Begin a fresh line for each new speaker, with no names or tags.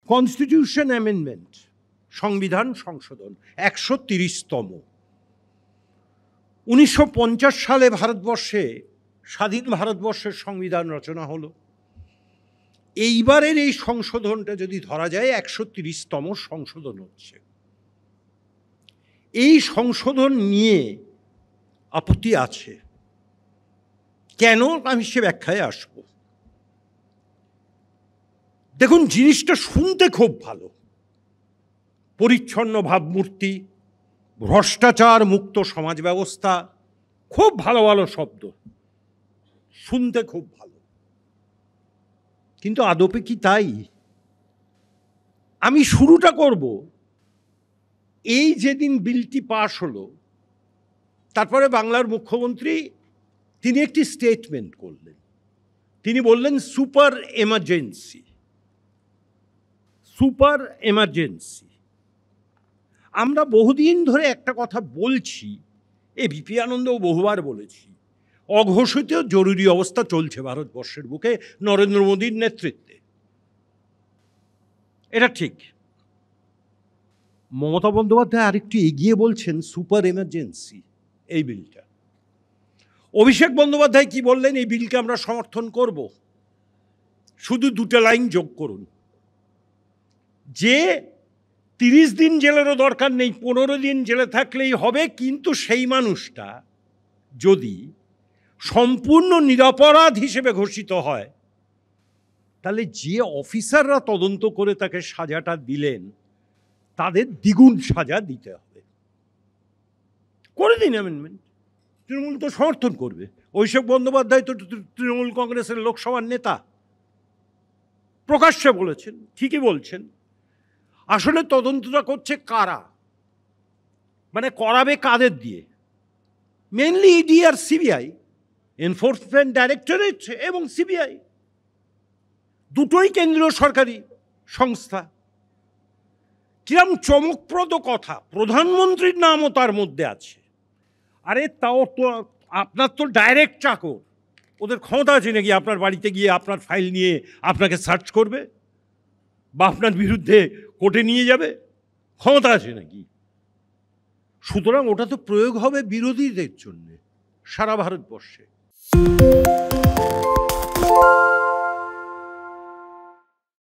Constitution amendment, সংবিধান সংশোধন 130তম। 1950 সালে ভারতবর্ষে, স্বাধীন ভারতবর্ষের সংবিধান রচনা হলো। এইবারের এই সংশোধনটা যদি ধরা যায় 130তম সংশোধন হচ্ছে। এই সংশোধন নিয়ে আপত্তি আছে। কেন, আমি সে ব্যাখ্যায় আসব। দেখুন, জিনিসটা শুনতে খুব ভালো, পরিচ্ছন্ন ভাবমূর্তি, ভ্রষ্টাচার মুক্ত সমাজ ব্যবস্থা, খুব ভালো ভালো শব্দ, শুনতে খুব ভালো, কিন্তু আদপে কি তাই? আমি শুরুটা করব, এই যেদিন বিলটি পাশ হলো তারপরে বাংলার মুখ্যমন্ত্রী তিনি একটি স্টেটমেন্ট করলেন। তিনি বললেন সুপার এমার্জেন্সি, সুপার এমার্জেন্সি। আমরা বহুদিন ধরে একটা কথা বলছি, এবিপি আনন্দও বহুবার বলেছি, অঘোষিত জরুরি অবস্থা চলছে ভারতবর্ষের বুকে নরেন্দ্র মোদীর নেতৃত্বে। এটা ঠিক। মমতা বন্দ্যোপাধ্যায় আরেকটু এগিয়ে বলছেন সুপার এমার্জেন্সি এই বিলটা। অভিষেক বন্দ্যোপাধ্যায় কি বললেন? এই বিলকে আমরা সমর্থন করব, শুধু দুটো লাইন যোগ করুন, যে 30 দিন জেলেরও দরকার নেই, 15 দিন জেলে থাকলেই হবে, কিন্তু সেই মানুষটা যদি সম্পূর্ণ নিরপরাধ হিসেবে ঘোষিত হয়, তাহলে যে অফিসাররা তদন্ত করে তাকে সাজাটা দিলেন তাদের দ্বিগুণ সাজা দিতে হবে। করে দিন অ্যামেন্ডমেন্ট, তৃণমূল তো সমর্থন করবে। অভিষেক বন্দ্যোপাধ্যায় তো তৃণমূল কংগ্রেসের লোকসভার নেতা, প্রকাশ্যে বলেছেন, ঠিকই বলছেন। আসলে তদন্তটা করছে কারা, মানে করাবে কাদের দিয়ে? মেনলি ইডি আর সিবিআই, এনফোর্সমেন্ট ডাইরেক্টরেট এবং সিবিআই, দুটোই কেন্দ্রীয় সরকারি সংস্থা। কিরম চমকপ্রদ কথা, প্রধানমন্ত্রীর নামও তার মধ্যে আছে। আরে তাও তো আপনার তো ডাইরেক্ট চাকর, ওদের ক্ষমতা আছে নাকি আপনার বাড়িতে গিয়ে আপনার ফাইল নিয়ে আপনাকে সার্চ করবে বা আপনার বিরুদ্ধে কোর্টে নিয়ে যাবে? ক্ষমতা আছে নাকি? সুতরাং ওটা তো প্রয়োগ হবে বিরোধীদের জন্য সারা ভারতবর্ষে।